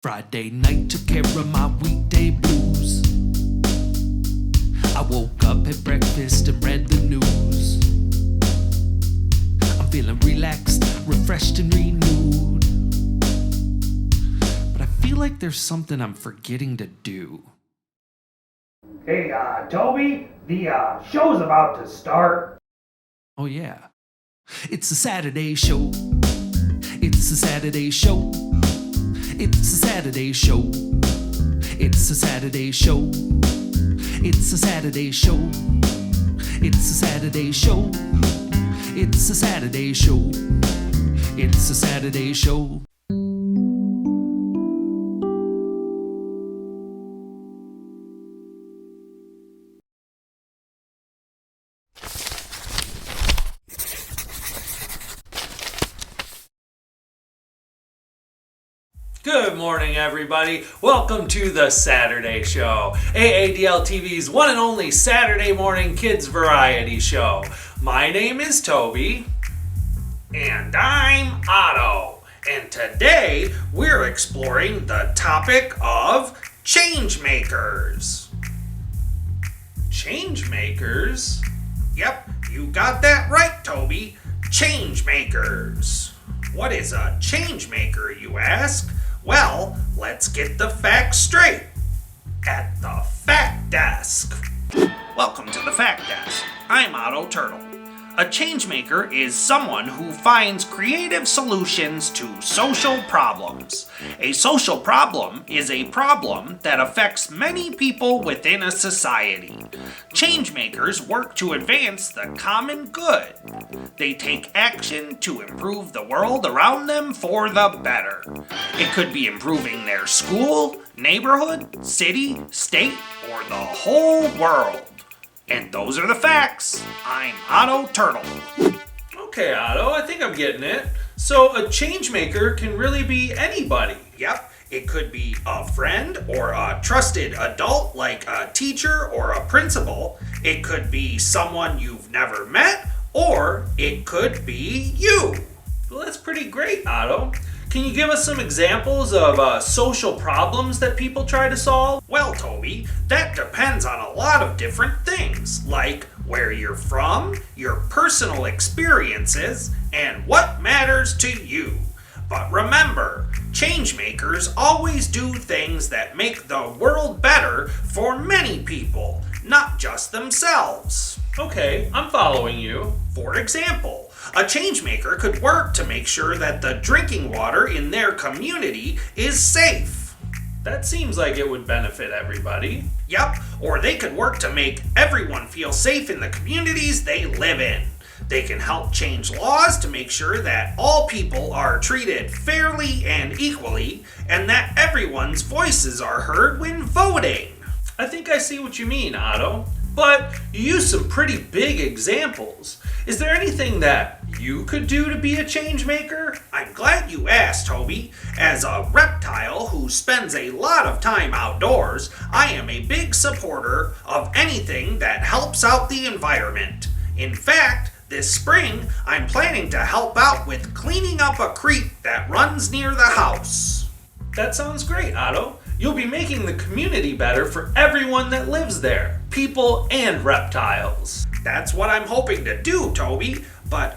Friday night took care of my weekday blues. I woke up, had breakfast, and read the news. I'm feeling relaxed, refreshed, and renewed. But I feel like there's something I'm forgetting to do. Hey, Toby, the show's about to start. Oh yeah, it's a Saturday show. It's a Saturday show. It's a Saturday show. It's a Saturday show. It's a Saturday show. It's a Saturday show. It's a Saturday show. It's a Saturday show. Good morning, everybody. Welcome to the Saturday Show, AADL TV's one and only Saturday morning kids variety show. My name is Toby. And I'm Otto. And today we're exploring the topic of Changemakers. Changemakers? Yep, you got that right, Toby. Changemakers. What is a changemaker, you ask? Well, let's get the facts straight. At the Fact Desk. Welcome to the Fact Desk. I'm Otto Turtle. A changemaker is someone who finds creative solutions to social problems. A social problem is a problem that affects many people within a society. Changemakers work to advance the common good. They take action to improve the world around them for the better. It could be improving their school, neighborhood, city, state, or the whole world. And those are the facts. I'm Otto Turtle. Okay, Otto, I think I'm getting it. So a changemaker can really be anybody. Yep, it could be a friend or a trusted adult like a teacher or a principal. It could be someone you've never met, or it could be you. Well, that's pretty great, Otto. Can you give us some examples of social problems that people try to solve? Well, Toby, that depends on a lot of different things, like where you're from, your personal experiences, and what matters to you. But remember, changemakers always do things that make the world better for many people, not just themselves. Okay, I'm following you. For example, a changemaker could work to make sure that the drinking water in their community is safe. That seems like it would benefit everybody. Yep, or they could work to make everyone feel safe in the communities they live in. They can help change laws to make sure that all people are treated fairly and equally, and that everyone's voices are heard when voting. I think I see what you mean, Otto. But you used some pretty big examples. Is there anything that you could do to be a changemaker? I'm glad you asked, Toby. As a reptile who spends a lot of time outdoors, I am a big supporter of anything that helps out the environment. In fact, this spring, I'm planning to help out with cleaning up a creek that runs near the house. That sounds great, Otto. You'll be making the community better for everyone that lives there, people and reptiles. That's what I'm hoping to do, Toby. But,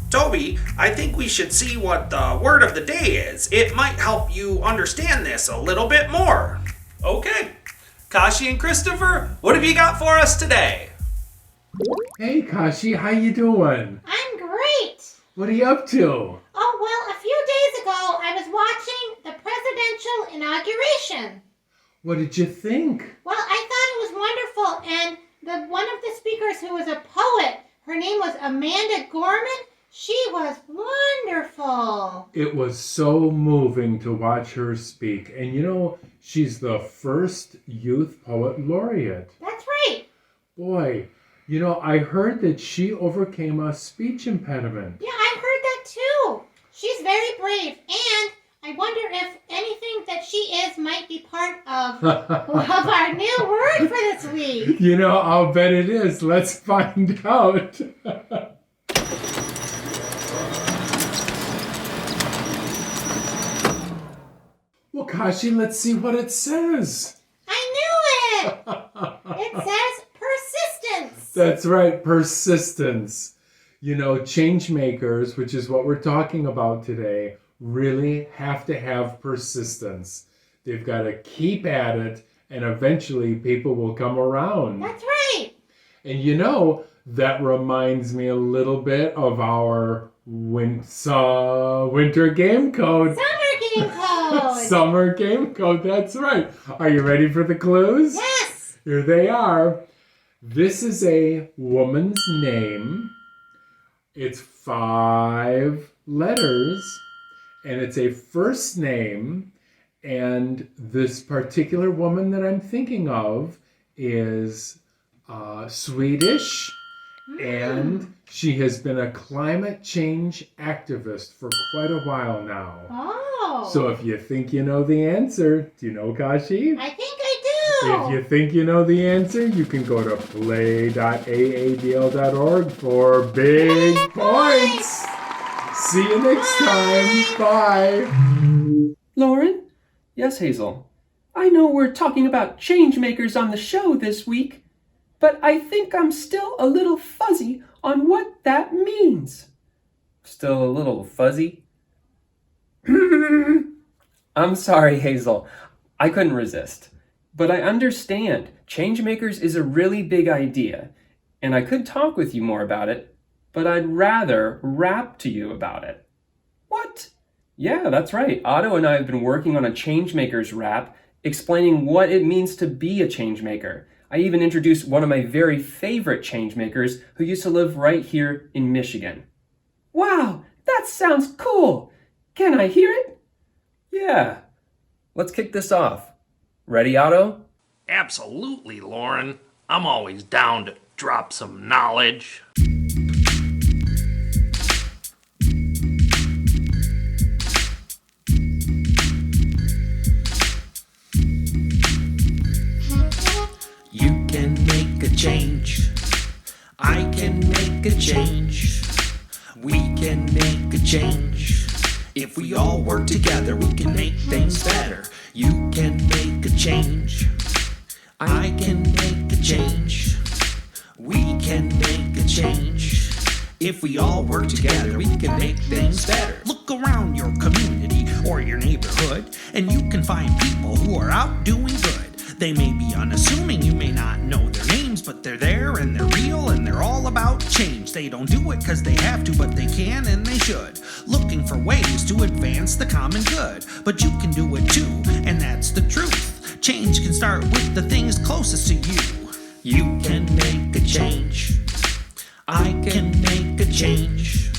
Toby, I think we should see what the word of the day is. It might help you understand this a little bit more. Okay. Kashi and Christopher, what have you got for us today? Hey, Kashi, how you doing? I'm great. What are you up to? Oh, well, a few days ago, I was watching the presidential inauguration. What did you think? Well, I thought it was wonderful, and one of the speakers who was a poet, her name was Amanda Gorman. She was wonderful. It was so moving to watch her speak. And you know, she's the first youth poet laureate. That's right. Boy, you know, I heard that she overcame a speech impediment. Yeah, I heard that too. She's very brave, and I wonder if anything that she is might be part of our new word for this week. You know, I'll bet it is. Let's find out. Well, Kashi, let's see what it says. I knew it! It says persistence. That's right, persistence. You know, changemakers, which is what we're talking about today, really have to have persistence. They've got to keep at it, and eventually people will come around. That's right. And you know, that reminds me a little bit of our winter game code. Summer game code. Summer game code, that's right. Are you ready for the clues? Yes. Here they are. This is a woman's name. It's 5 letters, and it's a first name. And this particular woman that I'm thinking of is Swedish, and she has been a climate change activist for quite a while now. Oh. So if you think you know the answer, do you know, Kashi? I think I do. If you think you know the answer, you can go to play.aadl.org for big points. See you next time. Bye. Lauren? Yes, Hazel. I know we're talking about changemakers on the show this week, but I think I'm still a little fuzzy on what that means. Still a little fuzzy? I'm sorry, Hazel. I couldn't resist. But I understand Changemakers is a really big idea, and I could talk with you more about it, but I'd rather rap to you about it. What? Yeah, that's right. Otto and I have been working on a Changemakers rap explaining what it means to be a changemaker. I even introduced one of my very favorite changemakers who used to live right here in Michigan. Wow, that sounds cool. Can I hear it? Yeah. Let's kick this off. Ready, Otto? Absolutely, Lauren. I'm always down to drop some knowledge. You can make a change. I can make a change. We can make a change. If we all work together, we can make things better. You can make a change. I can make a change. We can make a change. If we all work together, we can make things better. Look around your community or your neighborhood, and you can find people who are out doing good. They may be unassuming, you may not know their names, but they're there and they're real and they're all about change. They don't do it because they have to, but they can and they should. Looking for ways to advance the common good. But you can do it too, and that's the truth. Change can start with the things closest to you. You can make a change. I can make a change.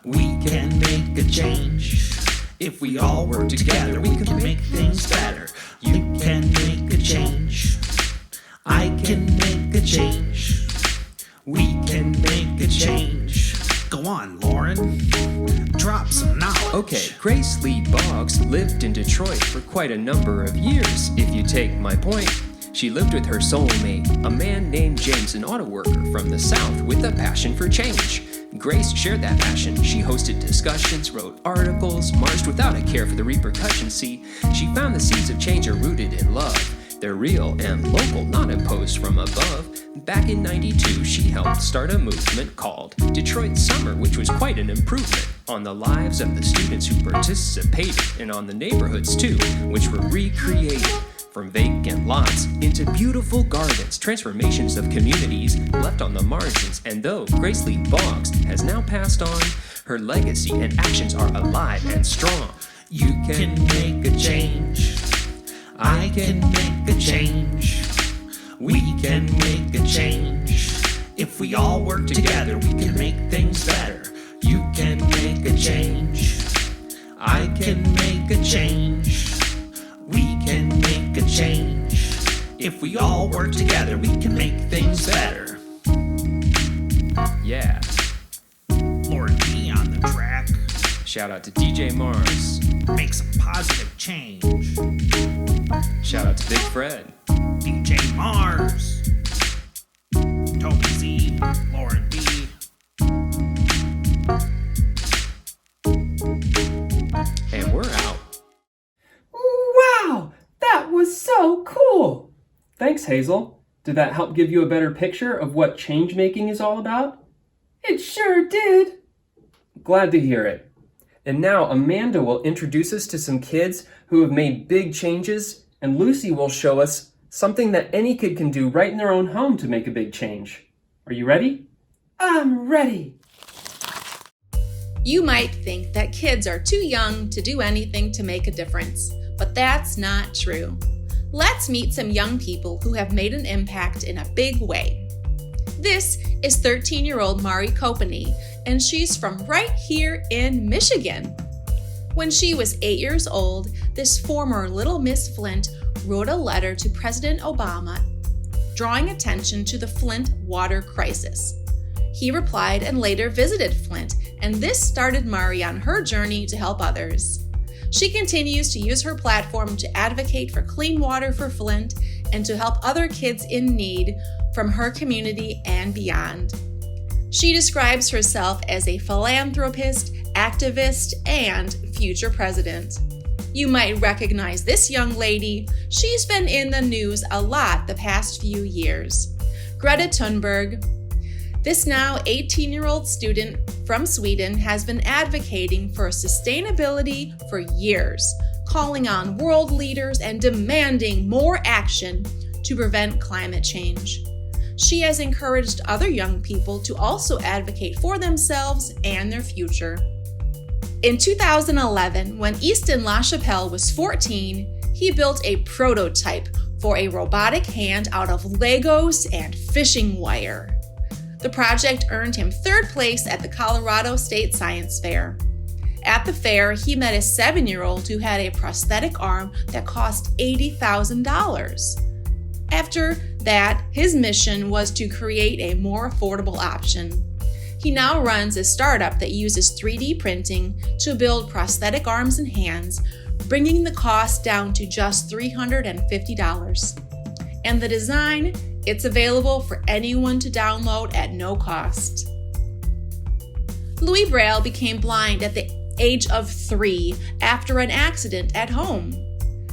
We can make a change. If we all work together, we can make things better. You can make a change. I can make a change. We can make a change. Go on, Lauren. Drop some knowledge. Okay, Grace Lee Boggs lived in Detroit for quite a number of years, if you take my point. She lived with her soulmate, a man named James, an auto worker from the South with a passion for change. Grace shared that passion. She hosted discussions, wrote articles, marched without a care for the repercussions. See, she found the seeds of change are rooted in love. They're real and local, not imposed from above. Back in '92, she helped start a movement called Detroit Summer, which was quite an improvement on the lives of the students who participated and on the neighborhoods too, which were recreated. From vacant lots into beautiful gardens, transformations of communities left on the margins. And though Grace Lee Boggs has now passed on, her legacy and actions are alive and strong. You can make a change. I can make a change. We can make a change. If we all work together, we can make things better. You can make a change. I can make a change. We can make a change. If we all work together, we can make things better. Yeah. Lord B on the track. Shout out to DJ Mars. Make some positive change. Shout out to Big Fred. DJ Mars. Toby Z. Lauren B. And we're out. Ooh, Oh, cool! Thanks, Hazel. Did that help give you a better picture of what change making is all about? It sure did. Glad to hear it. And now Amanda will introduce us to some kids who have made big changes, and Lucy will show us something that any kid can do right in their own home to make a big change. Are you ready? I'm ready. You might think that kids are too young to do anything to make a difference, but that's not true. Let's meet some young people who have made an impact in a big way. This is 13-year-old Mari Kopany, and she's from right here in Michigan. When she was 8 years old, this former Little Miss Flint wrote a letter to President Obama drawing attention to the Flint water crisis. He replied and later visited Flint, and this started Mari on her journey to help others. She continues to use her platform to advocate for clean water for Flint and to help other kids in need from her community and beyond. She describes herself as a philanthropist, activist, and future president. You might recognize this young lady. She's been in the news a lot the past few years. Greta Thunberg. This now 18-year-old student from Sweden has been advocating for sustainability for years, calling on world leaders and demanding more action to prevent climate change. She has encouraged other young people to also advocate for themselves and their future. In 2011, when Easton LaChapelle was 14, he built a prototype for a robotic hand out of Legos and fishing wire. The project earned him third place at the Colorado State Science Fair. At the fair, he met a 7-year-old who had a prosthetic arm that cost $80,000. After that, his mission was to create a more affordable option. He now runs a startup that uses 3D printing to build prosthetic arms and hands, bringing the cost down to just $350. And the design, it's available for anyone to download at no cost. Louis Braille became blind at the age of 3 after an accident at home.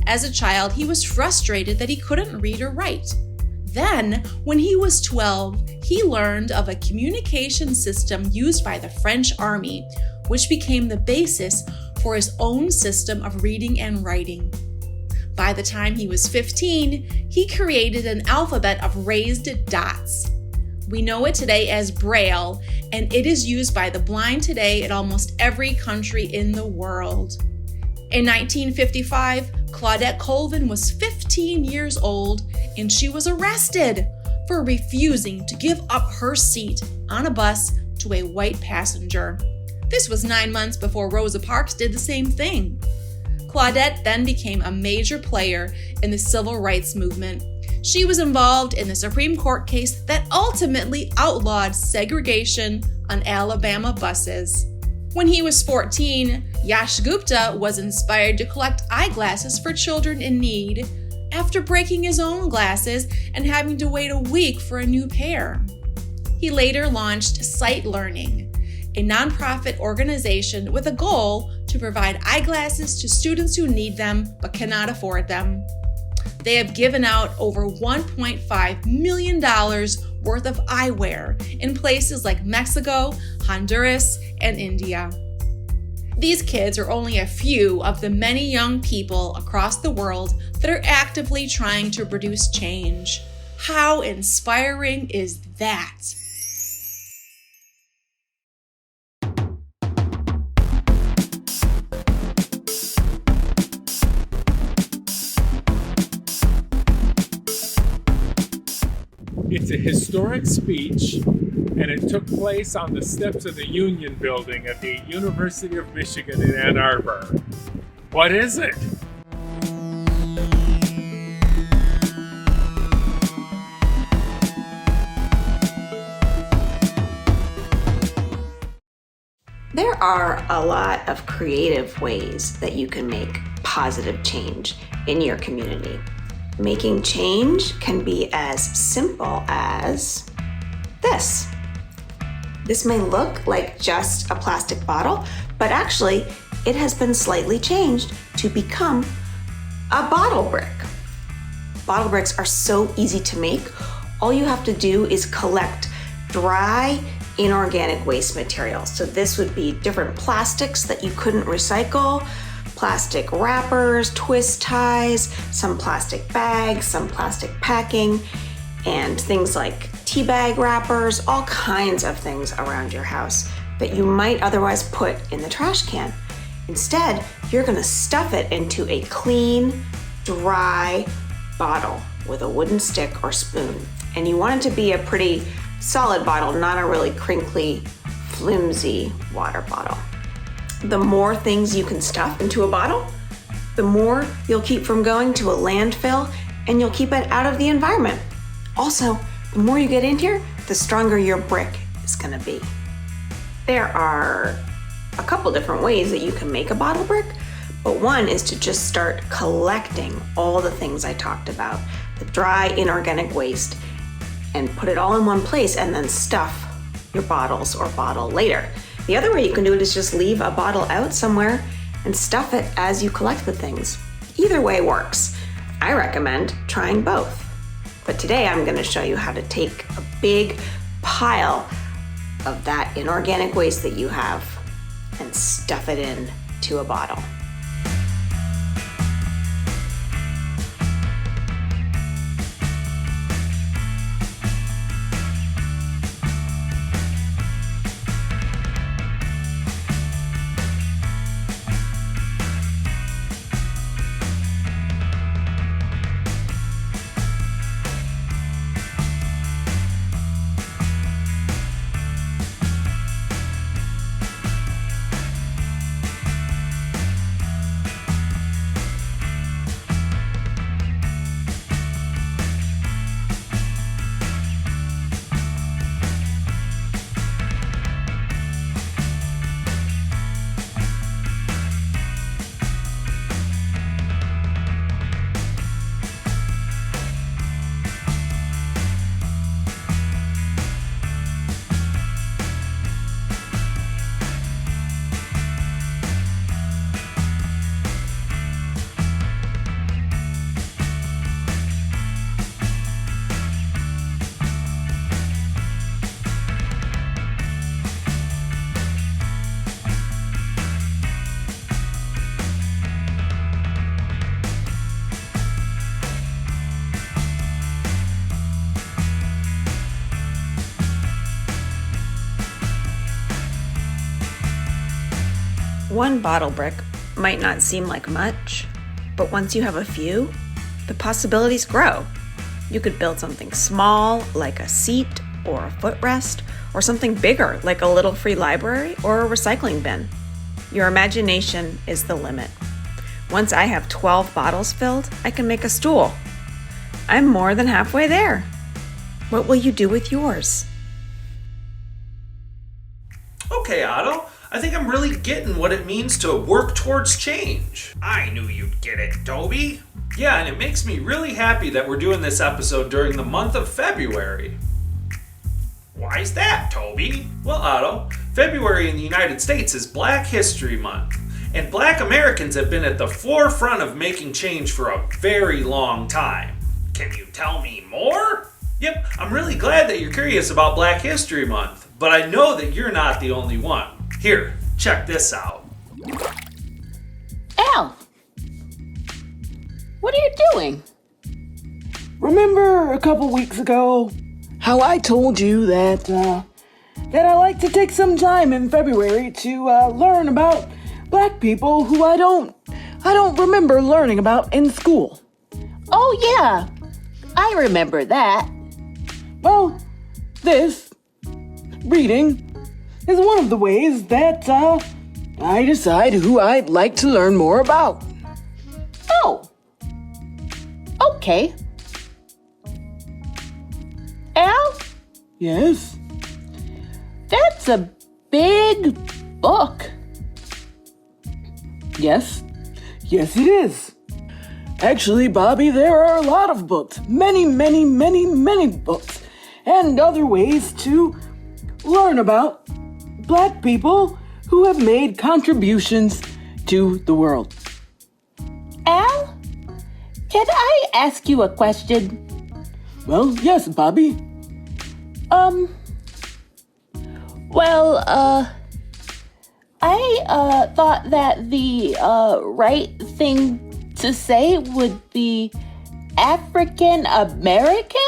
As a child, he was frustrated that he couldn't read or write. Then, when he was 12, he learned of a communication system used by the French army, which became the basis for his own system of reading and writing. By the time he was 15, he created an alphabet of raised dots. We know it today as Braille, and it is used by the blind today in almost every country in the world. In 1955, Claudette Colvin was 15 years old, and she was arrested for refusing to give up her seat on a bus to a white passenger. This was 9 months before Rosa Parks did the same thing. Claudette then became a major player in the civil rights movement. She was involved in the Supreme Court case that ultimately outlawed segregation on Alabama buses. When he was 14, Yash Gupta was inspired to collect eyeglasses for children in need after breaking his own glasses and having to wait a week for a new pair. He later launched Sight Learning, a nonprofit organization with a goal to provide eyeglasses to students who need them but cannot afford them. They have given out over $1.5 million worth of eyewear in places like Mexico, Honduras, and India. These kids are only a few of the many young people across the world that are actively trying to produce change. How inspiring is that? It's a historic speech, and it took place on the steps of the Union Building at the University of Michigan in Ann Arbor. What is it? There are a lot of creative ways that you can make positive change in your community. Making change can be as simple as this. This may look like just a plastic bottle, but actually it has been slightly changed to become a bottle brick. bottle bricks are so easy to make. All you have to do is collect dry, inorganic waste materials. So this would be different plastics that you couldn't recycle, plastic wrappers, twist ties, some plastic bags, some plastic packing, and things like tea bag wrappers, all kinds of things around your house that you might otherwise put in the trash can. Instead, you're gonna stuff it into a clean, dry bottle with a wooden stick or spoon. And you want it to be a pretty solid bottle, not a really crinkly, flimsy water bottle. The more things you can stuff into a bottle, the more you'll keep from going to a landfill, and you'll keep it out of the environment. Also, the more you get in here, the stronger your brick is gonna be. There are a couple different ways that you can make a bottle brick, but one is to just start collecting all the things I talked about, the dry inorganic waste, and put it all in one place and then stuff your bottles or bottle later. The other way you can do it is just leave a bottle out somewhere and stuff it as you collect the things. Either way works. I recommend trying both. But today I'm going to show you how to take a big pile of that inorganic waste that you have and stuff it in to a bottle. One bottle brick might not seem like much, but once you have a few, the possibilities grow. You could build something small, like a seat or a footrest, or something bigger, like a little free library or a recycling bin. Your imagination is the limit. Once I have 12 bottles filled, I can make a stool. I'm more than halfway there. What will you do with yours? Okay, Otto. I think I'm really getting what it means to work towards change. I knew you'd get it, Toby. Yeah, and it makes me really happy that we're doing this episode during the month of February. Why's that, Toby? Well, Otto, February in the United States is Black History Month, and Black Americans have been at the forefront of making change for a very long time. Can you tell me more? Yep, I'm really glad that you're curious about Black History Month, but I know that you're not the only one. Here, check this out. Al, what are you doing? Remember a couple weeks ago how I told you that I like to take some time in February to learn about Black people who I don't remember learning about in school? Oh yeah, I remember that. Well, this reading is one of the ways that I decide who I'd like to learn more about. Oh, okay. Al? Yes? That's a big book. Yes it is. Actually, Bobby, there are a lot of books, many books, and other ways to learn about Black people who have made contributions to the world. Al, can I ask you a question? Well, yes, Bobby. I thought that the right thing to say would be African American?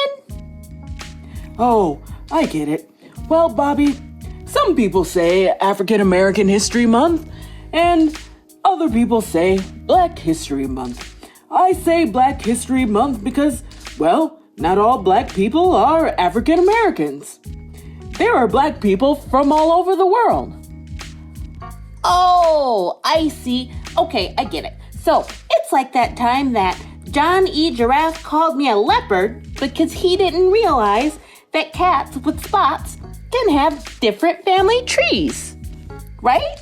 Oh, I get it. Well, Bobby, some people say African American History Month, and other people say Black History Month. I say Black History Month because, well, not all black people are African Americans. There are black people from all over the world. Oh, I see. Okay, I get it. So, it's like that time that John E. Giraffe called me a leopard because he didn't realize that cats with spots can have different family trees. Right?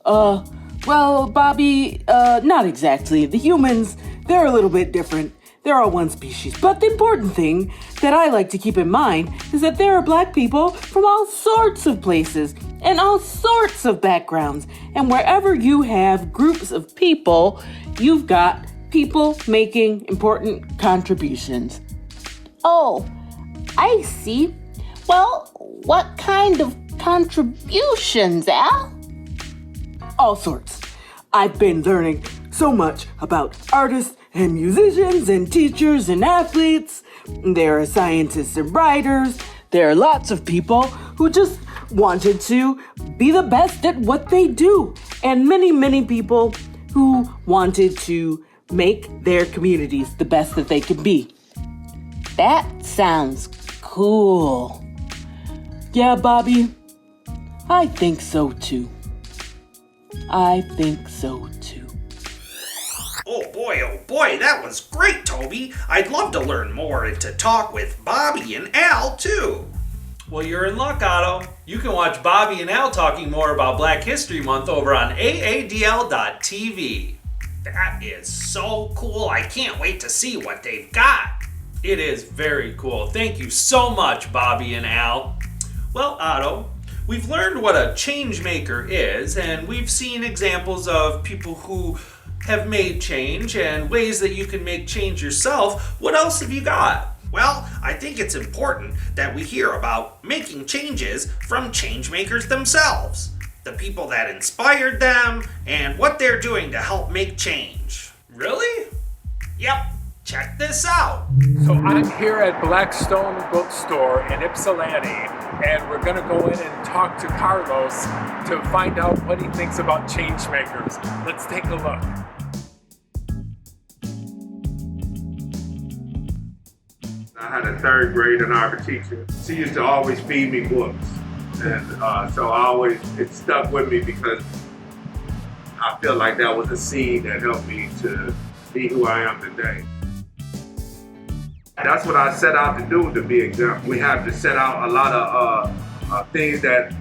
Well, Bobby, not exactly. The humans, they're a little bit different. They're all one species. But the important thing that I like to keep in mind is that there are black people from all sorts of places and all sorts of backgrounds. And wherever you have groups of people, you've got people making important contributions. Oh, I see. Well, what kind of contributions, Al? All sorts. I've been learning so much about artists and musicians and teachers and athletes. There are scientists and writers. There are lots of people who just wanted to be the best at what they do. And many, many people who wanted to make their communities the best that they can be. That sounds cool. Yeah, Bobby, I think so too. I think so too. Oh boy, that was great, Toby. I'd love to learn more and to talk with Bobby and Al, too. Well, you're in luck, Otto. You can watch Bobby and Al talking more about Black History Month over on AADL.TV. That is so cool. I can't wait to see what they've got. It is very cool. Thank you so much, Bobby and Al. Well, Otto, we've learned what a change maker is, and we've seen examples of people who have made change and ways that you can make change yourself. What else have you got? Well, I think it's important that we hear about making changes from change makers themselves, the people that inspired them, and what they're doing to help make change. Really? Yep, check this out. So I'm here at Blackstone Bookstore in Ypsilanti, and we're going to go in and talk to Carlos to find out what he thinks about Changemakers. Let's take a look. I had a third grade and art teacher. She used to always feed me books. And so it stuck with me because I feel like that was a seed that helped me to be who I am today. That's what I set out to do, to be exempt. We have to set out a lot of things that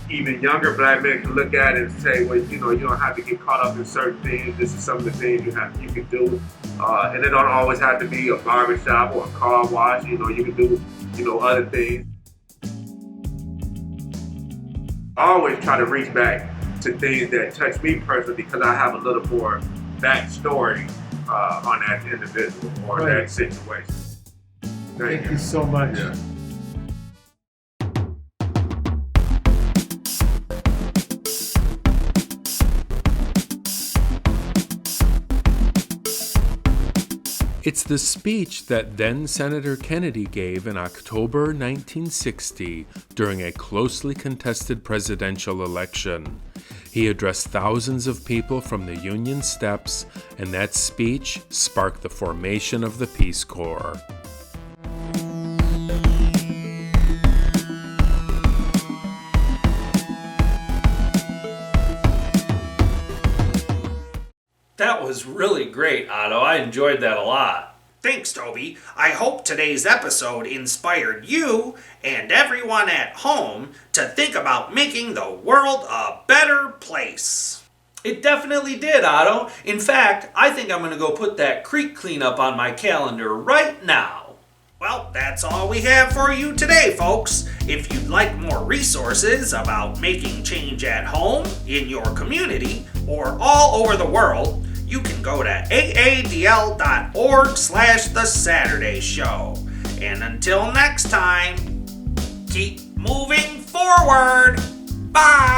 even younger black men can look at and say, well, you don't have to get caught up in certain things. This is some of the things you can do. And it don't always have to be a barbershop or a car wash. You can do, other things. I always try to reach back to things that touch me personally because I have a little more backstory on that individual or that situation. Thank you so much. Yeah. It's the speech that then Senator Kennedy gave in October 1960 during a closely contested presidential election. He addressed thousands of people from the Union steps, and that speech sparked the formation of the Peace Corps. That was really great, Otto. I enjoyed that a lot. Thanks, Toby. I hope today's episode inspired you and everyone at home to think about making the world a better place. It definitely did, Otto. In fact, I think I'm going to go put that creek cleanup on my calendar right now. Well, that's all we have for you today, folks. If you'd like more resources about making change at home, in your community, or all over the world, you can go to aadl.org/The Saturday Show. And until next time, keep moving forward. Bye!